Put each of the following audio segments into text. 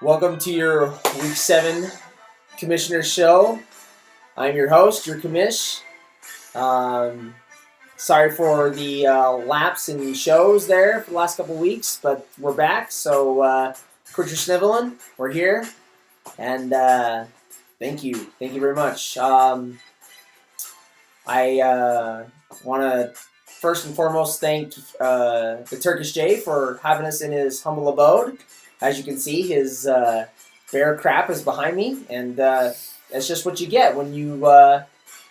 Welcome to your Week 7 Commissioner Show. I'm your host, your commish. Sorry for the lapse in shows there for the last couple weeks, but we're back. So quit your sniveling. We're here. And thank you. Thank you very much. I want to first and foremost thank the Turkish Jay for having us in his humble abode. As you can see, his bear crap is behind me, and that's just what you get when you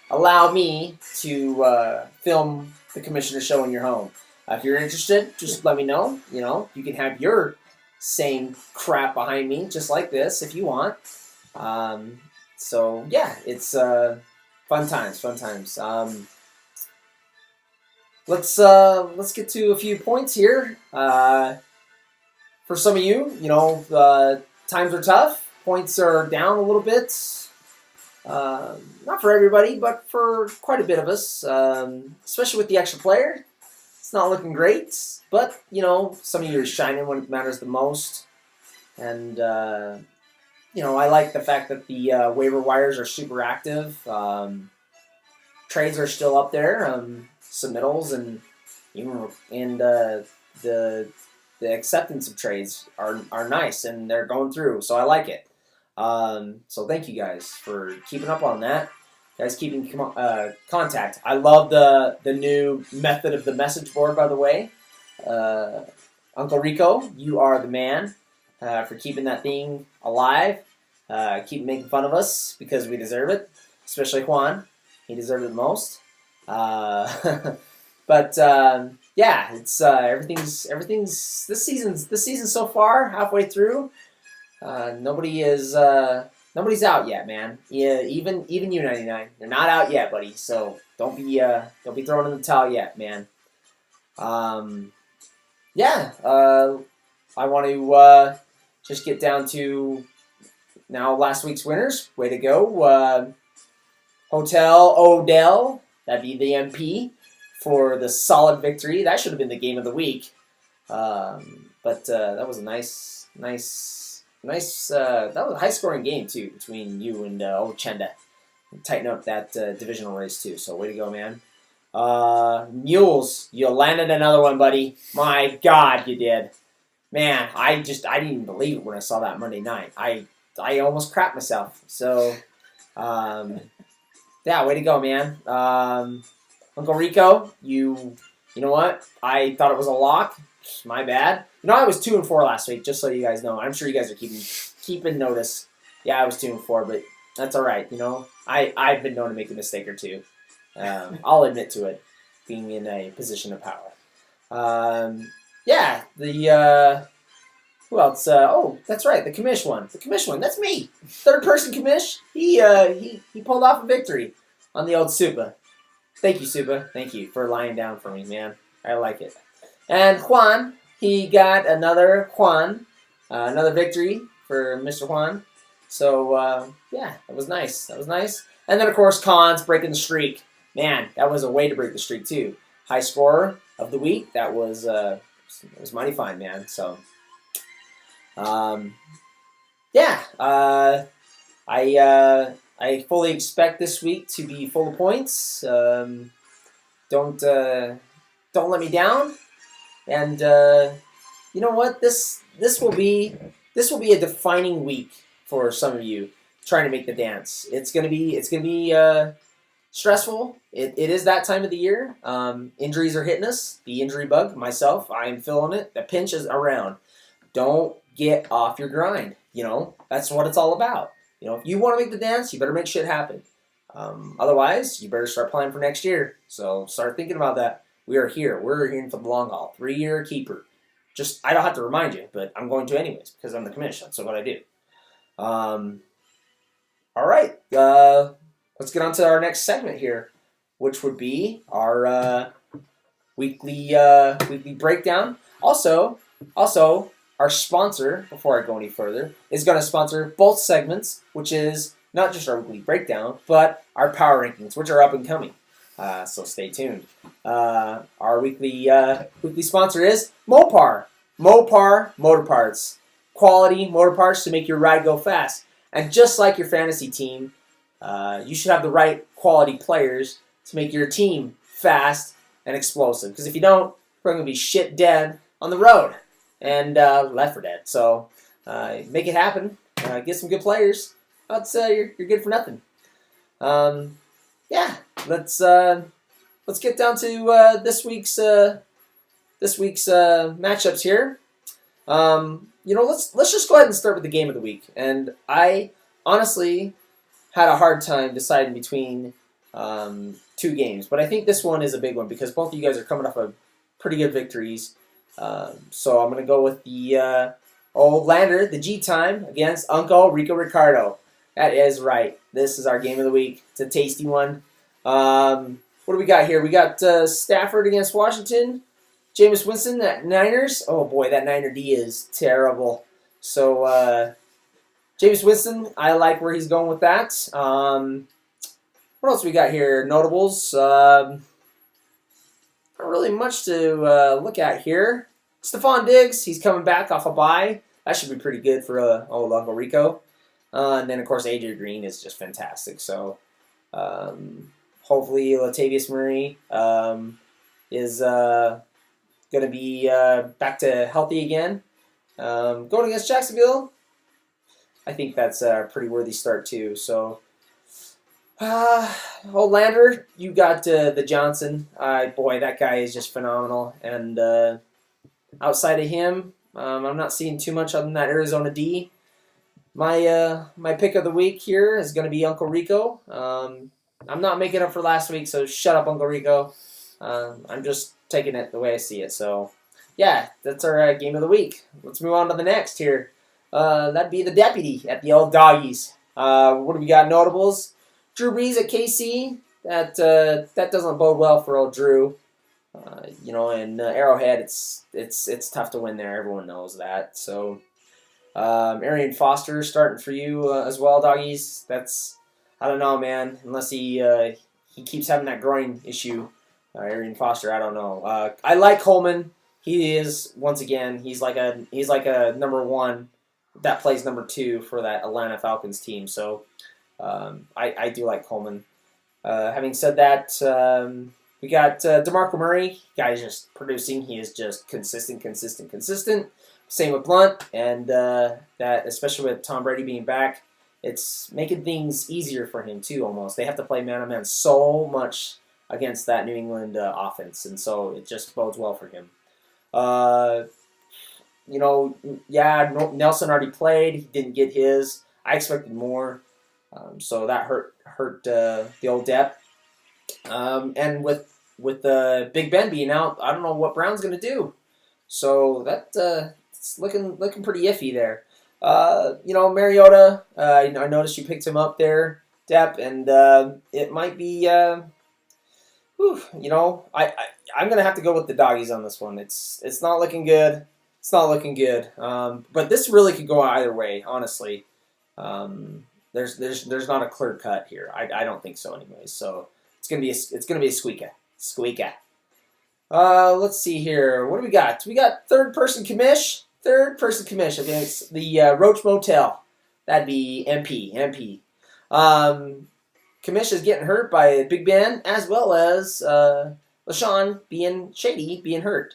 allow me to film the Commissioner Show in your home. If you're interested, just let me know. You can have your same crap behind me, just like this, if you want. So yeah, it's fun times. Let's get to a few points here. For some of you, times are tough. Points are down a little bit. Not for everybody, but for quite a bit of us, especially with the extra player. It's not looking great, but, some of you are shining when it matters the most. And, I like the fact that the waiver wires are super active. Trades are still up there, submittals, and the acceptance of trades are nice, and they're going through, so I like it. So thank you guys for keeping up on that. Guys, keeping contact. I love the new method of the message board, by the way. Uncle Rico, you are the man for keeping that thing alive. Keep making fun of us because we deserve it, especially Juan. He deserves it the most. But yeah, it's everything's this season so far, halfway through. Nobody's out yet, man. Yeah, even U99, they're not out yet, buddy. So don't be throwing in the towel yet, man. Yeah, I want to just get down to now last week's winners. Way to go, Hotel Odell. That'd be the MP for the solid victory. That should have been the game of the week. But that was a nice. That was a high-scoring game too between you and Ochenda. Tighten up that divisional race too. So way to go, man. Mules, you landed another one, buddy. My God, you did. Man, I didn't even believe it when I saw that Monday night. I almost crapped myself. So, yeah, way to go, man. Uncle Rico, you know what? I thought it was a lock. My bad. I was 2-4 last week, just so you guys know. I'm sure you guys are keeping notice. Yeah, I was 2-4, but that's all right. I've been known to make a mistake or two. I'll admit to it, being in a position of power. Yeah, who else? Oh, that's right, the commish one. The commish one. That's me. Third person commish. He pulled off a victory on the old Supa. Thank you, Supa. Thank you for lying down for me, man. I like it. And Juan, he got another victory for Mr. Juan. So, yeah, that was nice. And then, of course, Cons breaking the streak. Man, that was a way to break the streak, too. High scorer of the week. That was mighty fine, man. So, yeah, I fully expect this week to be full of points. Don't let me down. And you know what? This will be a defining week for some of you trying to make the dance. It's gonna be stressful. It is that time of the year. Injuries are hitting us. The injury bug. Myself, I am feeling it. The pinch is around. Don't get off your grind. That's what it's all about. If you want to make the dance, you better make shit happen. Otherwise, you better start planning for next year. So start thinking about that. We are here. We're here for the long haul. 3-year keeper. I don't have to remind you, but I'm going to anyways because I'm the commission. That's what I do. All right. Let's get on to our next segment here, which would be our weekly breakdown. Also, our sponsor, before I go any further, is going to sponsor both segments, which is not just our weekly breakdown, but our power rankings, which are up and coming. So stay tuned. Our weekly sponsor is Mopar. Mopar Motor Parts. quality motor parts to make your ride go fast. And just like your fantasy team, you should have the right quality players to make your team fast and explosive. Because if you don't, we're going to be shit dead on the road and left for dead. So make it happen. Get some good players. That's you're good for nothing. Yeah, let's get down to this week's matchups here. Let's just go ahead and start with the game of the week. And I honestly had a hard time deciding between two games, but I think this one is a big one because both of you guys are coming off of pretty good victories. So I'm gonna go with the old Lander, the G time against Uncle Rico Ricardo. That is right. This is our game of the week. It's a tasty one. What do we got here? We got Stafford against Washington. Jameis Winston at Niners. Oh boy, that Niner D is terrible. So Jameis Winston, I like where he's going with that. What else we got here? Notables. Not really much to look at here. Stephon Diggs, he's coming back off a bye. That should be pretty good for old Uncle Rico. And then, of course, AJ Green is just fantastic. So hopefully Latavius Murray is going to be back to healthy again. Going against Jacksonville, I think that's a pretty worthy start too. So, old Lander, you got the Johnson. Boy, that guy is just phenomenal. And outside of him, I'm not seeing too much on that Arizona D. My pick of the week here is going to be Uncle Rico. I'm not making up for last week, so shut up, Uncle Rico. I'm just taking it the way I see it. So, yeah, that's our game of the week. Let's move on to the next here. That'd be the deputy at the old doggies. What do we got? Notables. Drew Brees at KC. That doesn't bode well for old Drew. In Arrowhead, it's tough to win there. Everyone knows that. So, Arian Foster starting for you as well, doggies. I don't know, man. Unless he keeps having that groin issue. Arian Foster, I don't know. I like Coleman. He is once again. He's like a number one that plays number two for that Atlanta Falcons team. So I do like Coleman. Having said that, we got DeMarco Murray. Guy's just producing. He is just consistent. Same with Blunt, and that especially with Tom Brady being back, it's making things easier for him too. Almost they have to play man-on-man so much against that New England offense, and so it just bodes well for him. Nelson already played. He didn't get his. I expected more, so that hurt the old depth. And with Big Ben being out, I don't know what Brown's going to do. So that it's looking pretty iffy there. Mariota. I noticed you picked him up there, Depp, and it might be. I'm gonna have to go with the doggies on this one. It's not looking good. But this really could go either way, honestly. There's not a clear cut here. I don't think so, anyways. So it's gonna be a squeaker. Let's see here. What do we got? We got third person commish against the Roach Motel. That'd be MP. Commish is getting hurt by Big Ben, as well as LaShawn being hurt.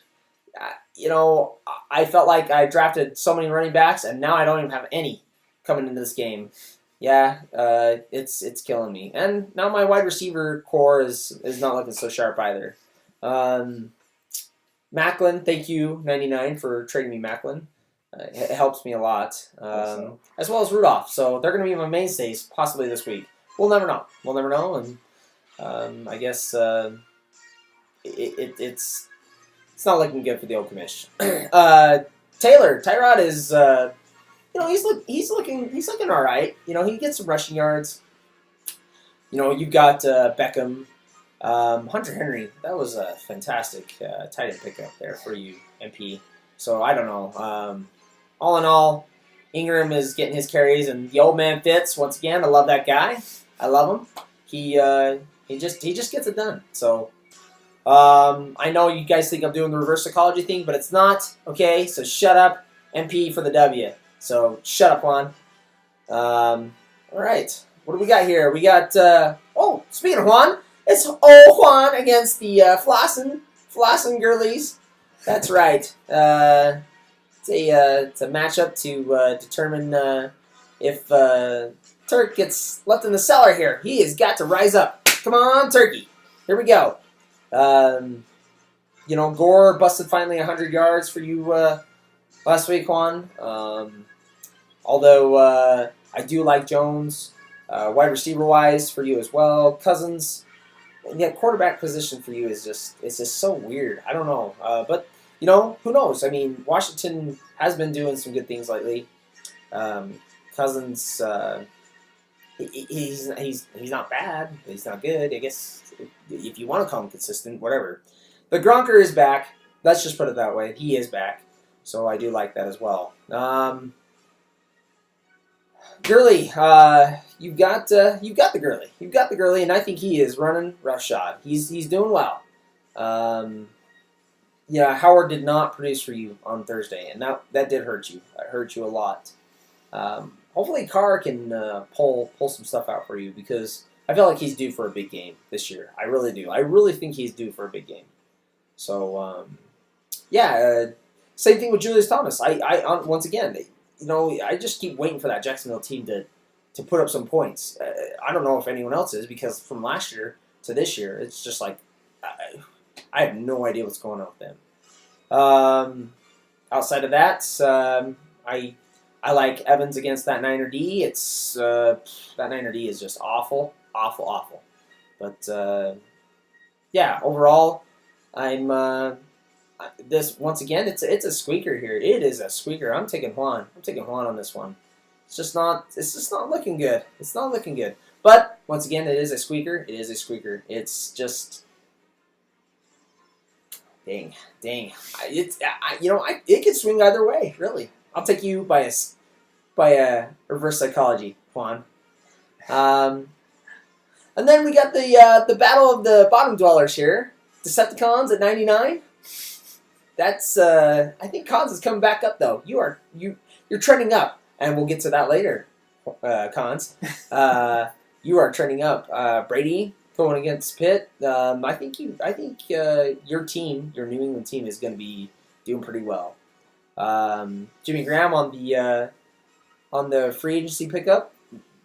I felt like I drafted so many running backs, and now I don't even have any coming into this game. Yeah, it's killing me. And now my wide receiver core is not looking so sharp either. Macklin, thank you, 99, for trading me Macklin. It helps me a lot. As well as Rudolph. So they're going to be my mainstays possibly this week. We'll never know. And I guess it's not looking good for the old commish. Tyrod is he's looking all right. He gets some rushing yards. You've got Beckham, Hunter Henry. That was a fantastic tight end pickup there for you, MP. So I don't know. All in all, Ingram is getting his carries, and the old man Fitz once again. I love that guy. I love him. He just gets it done. So I know you guys think I'm doing the reverse psychology thing, but it's not. Okay, so shut up, MP for the W. So shut up, Juan. All right. What do we got here? We got, speaking of Juan, it's Juan against the Flossen Girlies. That's right. It's a matchup to determine if Turk gets left in the cellar here. He has got to rise up. Come on, Turkey. Here we go. Gore busted finally 100 yards for you last week, Juan. Although I do like Jones, wide receiver wise for you as well. Cousins, quarterback position for you is just so weird. I don't know, but who knows? I mean, Washington has been doing some good things lately. Cousins, he's not bad. He's not good. I guess if you want to call him consistent, whatever. But Gronker is back. Let's just put it that way. He is back, so I do like that as well. Gurley, you've got the Gurley. You've got the Gurley, and I think he is running roughshod. He's doing well. Howard did not produce for you on Thursday, and that did hurt you. It hurt you a lot. Hopefully Carr can pull some stuff out for you, because I feel like he's due for a big game this year. I really do. I really think he's due for a big game. So same thing with Julius Thomas. Once again, I just keep waiting for that Jacksonville team to put up some points. I don't know if anyone else is, because from last year to this year, it's just like I have no idea what's going on with them. Outside of that, I like Evans against that Niner D. It's that Niner D is just awful. But overall, I'm this once again. It's a squeaker here. It is a squeaker. I'm taking Juan. On this one. It's just not looking good. It's not looking good. But once again, it is a squeaker. It's just dang. It could swing either way. Really, I'll take you by a reverse psychology, Juan. And then we got the battle of the bottom dwellers here. Decepticons at 99. That's I think Cons is coming back up though. You're trending up, and we'll get to that later. Cons, you are trending up. Brady going against Pitt. I think your team, your New England team, is going to be doing pretty well. Jimmy Graham on the free agency pickup.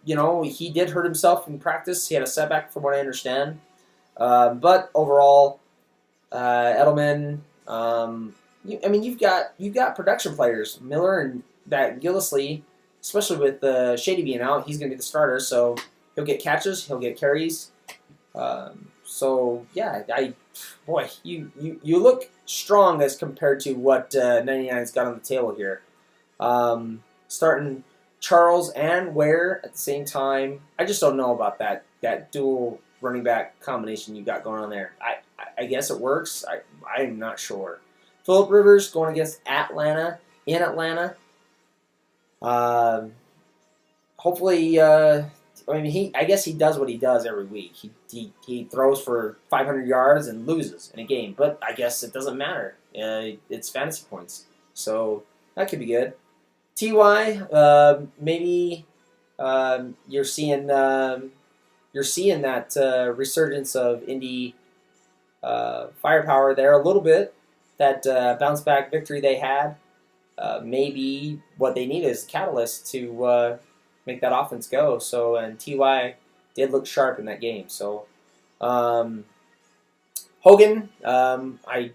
He did hurt himself in practice. He had a setback, from what I understand. But overall, Edelman. You've got production players. Miller and that Gillislee, especially with Shady being out, he's going to be the starter. So he'll get catches, he'll get carries. You look strong as compared to what 99's got on the table here. Starting Charles and Ware at the same time. I just don't know about that dual running back combination you got going on there. I guess it works. I'm not sure. Phillip Rivers going against Atlanta in Atlanta. Hopefully, I guess he does what he does every week. He throws for 500 yards and loses in a game, but I guess it doesn't matter. It's fantasy points, so that could be good. Ty, maybe you're seeing that resurgence of Indy firepower there a little bit. That bounce back victory they had, maybe what they need is a catalyst to make that offense go. So, and Ty did look sharp in that game. So Hogan, I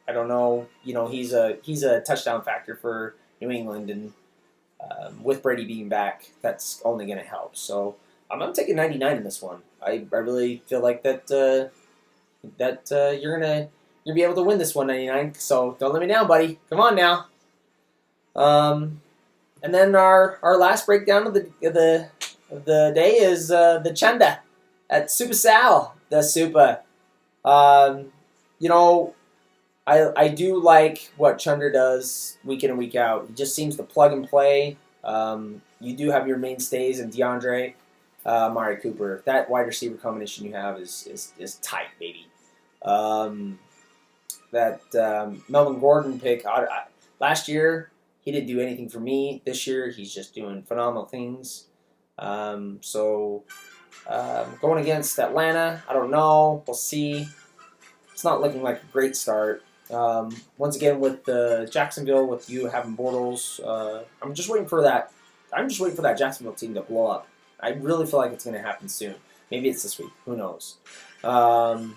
don't know. He's a touchdown factor for New England, and with Brady being back, that's only going to help. So I'm taking 99 in this one. I really feel like that you're gonna be able to win this 199. So don't let me down, buddy. Come on now. And then our last breakdown of the day is the Chanda at Super Sal, the Super. I do like what Chunder does week in and week out. He just seems to plug and play. You do have your mainstays in DeAndre, Amari Cooper. That wide receiver combination you have is tight, baby. That Melvin Gordon pick last year, he didn't do anything for me this year. He's just doing phenomenal things. Going against Atlanta, I don't know. We'll see. It's not looking like a great start. Once again, with Jacksonville, with you having Bortles, I'm just waiting for that Jacksonville team to blow up. I really feel like it's going to happen soon. Maybe it's this week. Who knows? I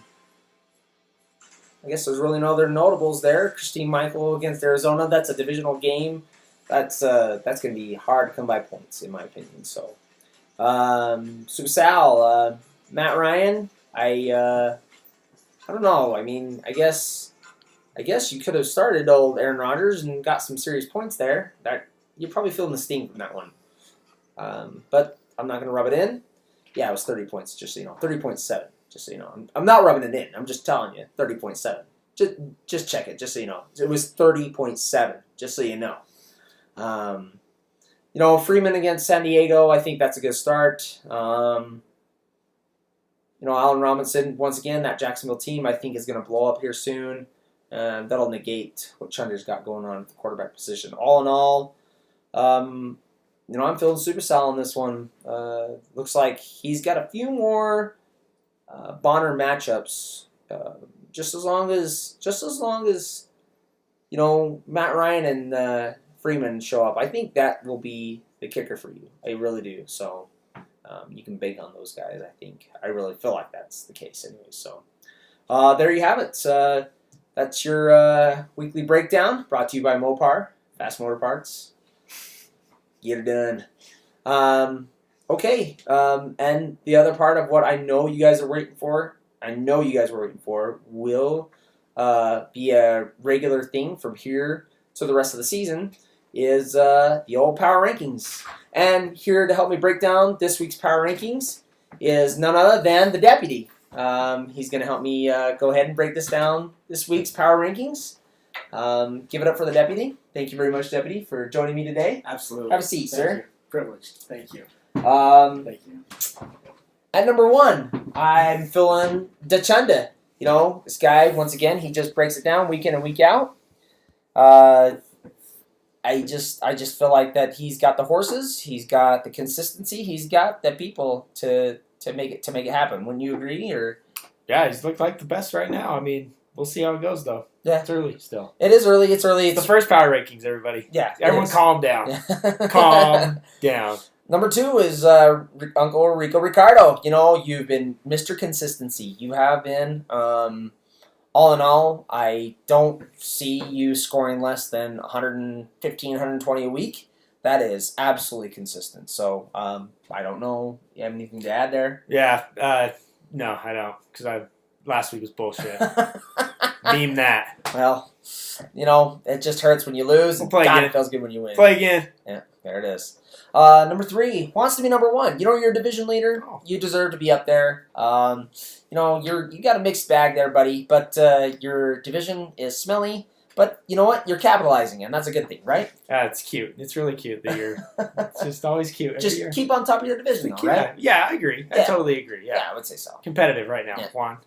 guess there's really no other notables there. Christine Michael against Arizona. That's a divisional game. That's going to be hard to come by points, in my opinion. So, Super Sal, Matt Ryan. I don't know. I mean, I guess you could have started old Aaron Rodgers and got some serious points there. That you're probably feeling the sting from that one. But I'm not going to rub it in. Yeah, it was 30 points, just so you know. 30.7, just so you know. I'm not rubbing it in. I'm just telling you, 30.7. Just check it, just so you know. It was 30.7, just so you know. Freeman against San Diego, I think that's a good start. Allen Robinson, once again, that Jacksonville team, I think is going to blow up here soon. That'll negate what Chunder's got going on at the quarterback position. All in all, I'm feeling Super Sal on this one. Looks like he's got a few more Bonner matchups. Just as long as Matt Ryan and Freeman show up, I think that will be the kicker for you. I really do. So you can bank on those guys. I really feel like that's the case anyway. So there you have it. That's your weekly breakdown brought to you by Mopar, Fast Motor Parts. Get it done. Okay. And the other part of what I know you guys are waiting for, will be a regular thing from here to the rest of the season, is the old power rankings. And here to help me break down this week's power rankings is none other than the deputy. He's going to help me go ahead and break this week's power rankings. Give it up for the deputy. Thank you very much, deputy, for joining me today. Absolutely. Have a seat, sir. You. Privileged. Thank you. Thank you. At number 1, I'm feeling Dachunda. This guy, once again, he just breaks it down week in and week out. I just feel like that he's got the horses, he's got the consistency, he's got the people to make it happen. Wouldn't you agree? Or yeah, he's looked like the best right now. I mean, we'll see how it goes though. Yeah, it's early still. It is early. It's early. It's the first power rankings, everybody. Yeah, everyone, calm down. Yeah. Calm down. Number 2 is Uncle Rico Ricardo. You've been Mr. Consistency. You have been. All in all, I don't see you scoring less than 115, 120 a week. That is absolutely consistent. So I don't know. You have anything to add there? Yeah. No, I don't. Because last week was bullshit. Meme that. Well, it just hurts when you lose. We'll play again. It feels good when you win. Play again. Yeah, there it is. Number 3 wants to be number 1. You're a division leader. Oh. You deserve to be up there. You got a mixed bag there, buddy. But your division is smelly. But you know what? You're capitalizing, and that's a good thing, right? Yeah, it's cute. It's really cute that it's just always cute. Every Just year. keep on top of your division, though, right? Yeah, I agree. I totally agree. Yeah, I would say so. Competitive right now, Yeah. Juan.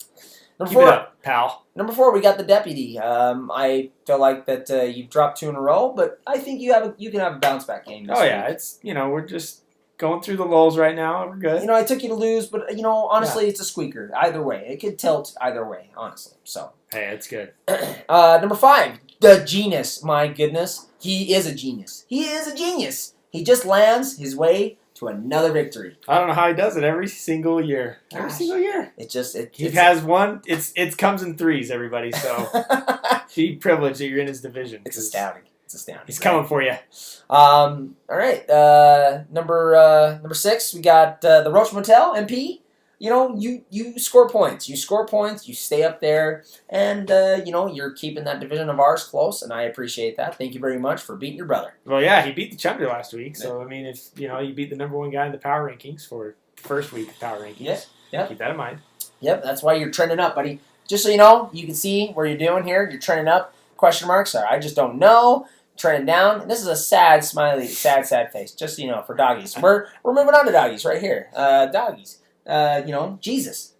Number Keep 4, it up, pal. Number 4, we got the deputy. I feel like that you've dropped 2 in a row, but I think you can have a bounce back game. This Yeah, week. it's we're just going through the lulls right now. We're good. I took you to lose, but honestly, It's a squeaker either way. It could tilt either way, honestly. So Hey, it's good. Number 5, the genius. My goodness, he is a genius. He is a genius. He just lands his way to another victory. I don't know how he does it every single year. Every Gosh. single year. He Has one. It comes in threes, everybody. So be privileged that you're in his division. It's astounding. He's coming for you. All right. Number 6, we got the Roach Motel MP. You score points. You score points. You stay up there, and you're keeping that division of ours close, and I appreciate that. Thank you very much for beating your brother. Well, yeah, he beat the Chunder last week. So I mean, if you beat the number 1 guy in the power rankings for the first week of power rankings, yeah. Keep that in mind. Yep, that's why you're trending up, buddy. Just so you know, you can see where you're doing here. You're trending up. Question marks are I just don't know. Trending down. And this is a sad, smiley, sad face. Just so you know, for doggies. We're moving on to doggies right here. Doggies. Jesus.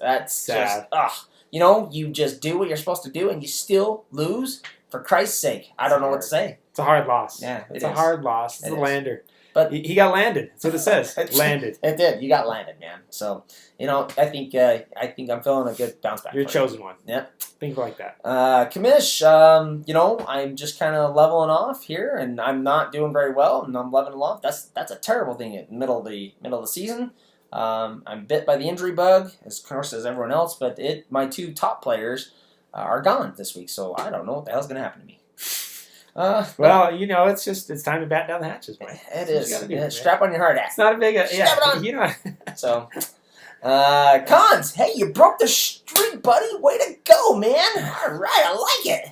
That's sad. just, you just do what you're supposed to do and you still lose. For Christ's sake, I don't know what to say. It's a hard loss. Yeah, it's a hard loss. It's It a is. lander. But he got landed. That's what it says. Landed. It did. You got landed, man. So I think I'm feeling a good bounce back. You're a chosen one. Yep. Think like that. Kamish, I'm just kind of leveling off here, and I'm not doing very well, and I'm leveling off. That's a terrible thing at middle of the season. I'm bit by the injury bug, of course, as everyone else, but my 2 top players are gone this week, so I don't know what the hell's going to happen to me. Well, it's time to bat down the hatches, man. It is. Strap on your hard ass. It's not a big... Strap it on. So, Cons, hey, you broke the streak, buddy. Way to go, man. All right, I like it.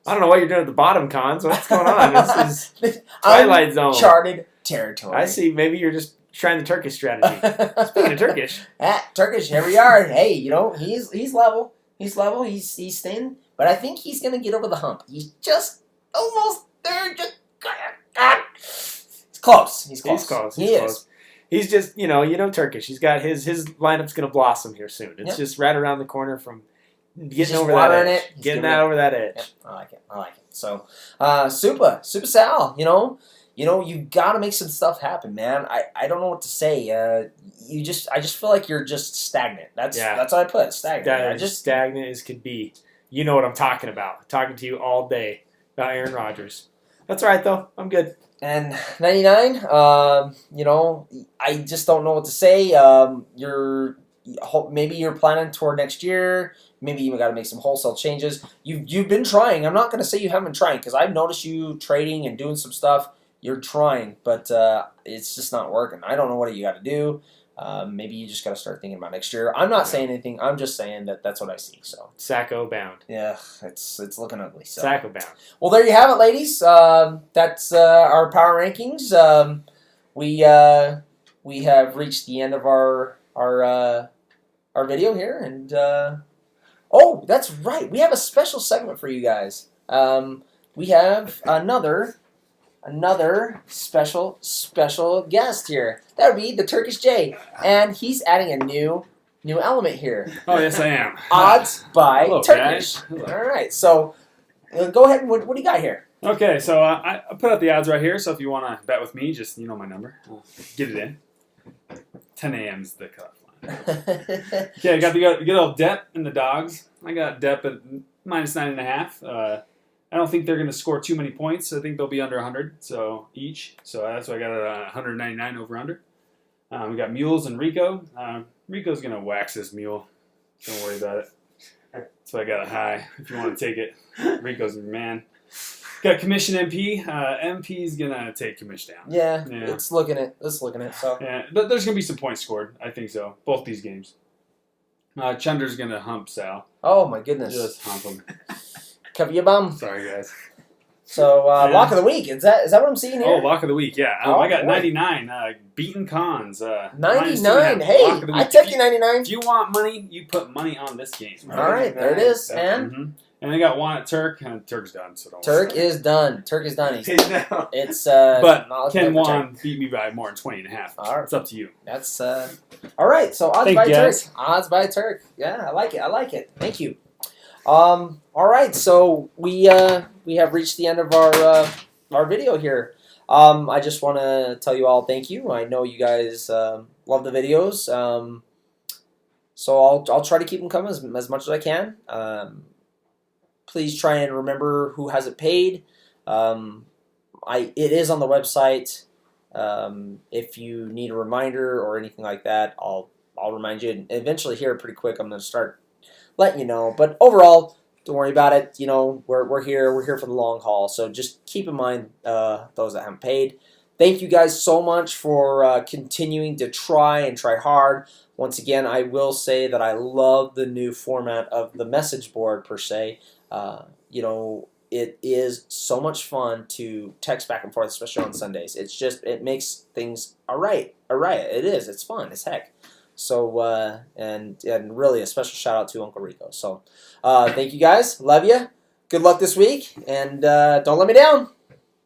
I don't know what you're doing at the bottom, Cons. What's going on? This is Twilight Zone. Uncharted territory. I see. Maybe you're just trying the Turkish strategy. Speaking of Turkish. Turkish, here we are. Hey, he's level. He's level. He's thin. But I think he's going to get over the hump. He's just almost there. He's close. He's close. He is. He's just, Turkish. He's got his lineup's going to blossom here soon. It's just right around the corner from getting over that edge. Getting that over that edge. Yep, I like it. So, Super Sal, you've got to make some stuff happen, man. I don't know what to say. I just feel like you're just stagnant. That's what I put, stagnant. Stagnant as could be. You know what I'm talking about. I'm talking to you all day about Aaron Rodgers. That's all right, though. I'm good. And 99, I just don't know what to say. Maybe you're planning toward next year. Maybe you got to make some wholesale changes. You've been trying. I'm not going to say you haven't been trying because I've noticed you trading and doing some stuff. You're trying, but it's just not working. I don't know what you got to do. Maybe you just got to start thinking about next year. I'm not saying anything. I'm just saying that's what I see. So Sacco bound. Yeah, it's looking ugly. So. Sacco bound. Well, there you have it, ladies. That's our power rankings. We have reached the end of our video here, and oh, that's right. We have a special segment for you guys. We have another special guest here. That would be the Turkish Jay, and he's adding a new element here. Oh, yes, I am. Odds by Hello, Turkish. guys. Hello. All right, so go ahead. And what do you got here? Okay, so I put up the odds right here, so if you want to bet with me, just, my number. I'll get it in. 10 a.m. is the cutoff line. Okay, I got the good old Depp and the dogs. I got Depp at -9.5. I don't think they're going to score too many points. I think they'll be under 100 each. So that's why I got a 199 over-under. We got Mules and Rico. Rico's going to wax this mule. Don't worry about it. That's why I got a high if you want to take it. Rico's your man. Got Commission MP. MP's going to take Commission down. Yeah, it's looking at. So yeah, but there's going to be some points scored. I think so. Both these games. Chunder's going to hump Sal. Oh, my goodness. Just hump him. Cover your bum. Sorry, guys. So, lock of the week. Is that what I'm seeing here? Oh, lock of the week, yeah. I got boy. 99. Beaten Cons. 99. Hey, I take you 99. If you want money, you put money on this game. All right, there it is. And? Mm-hmm. And I got one at Turk, and Turk's done. So don't Turk worry. is done. Turk is done. It's but not Ken looking good for Wan beat me by more than 20.5. All right. It's up to you. That's all right. So odds Thank by you, Turk. guys. Odds by Turk. Yeah, I like it. Thank you. All right. So we have reached the end of our video here. I just want to tell you all thank you. I know you guys love the videos. So I'll try to keep them coming as much as I can. Please try and remember who hasn't paid. It is on the website. If you need a reminder or anything like that, I'll remind you. And eventually, here pretty quick, I'm going to start letting you know. But overall, don't worry about it. We're here. We're here for the long haul. So just keep in mind those that haven't paid. Thank you guys so much for continuing to try hard. Once again, I will say that I love the new format of the message board per se. It is so much fun to text back and forth, especially on Sundays. It makes things all right. It is. It's fun. It's heck. So, and really a special shout out to Uncle Rico. So, thank you guys. Love you. Good luck this week. And don't let me down.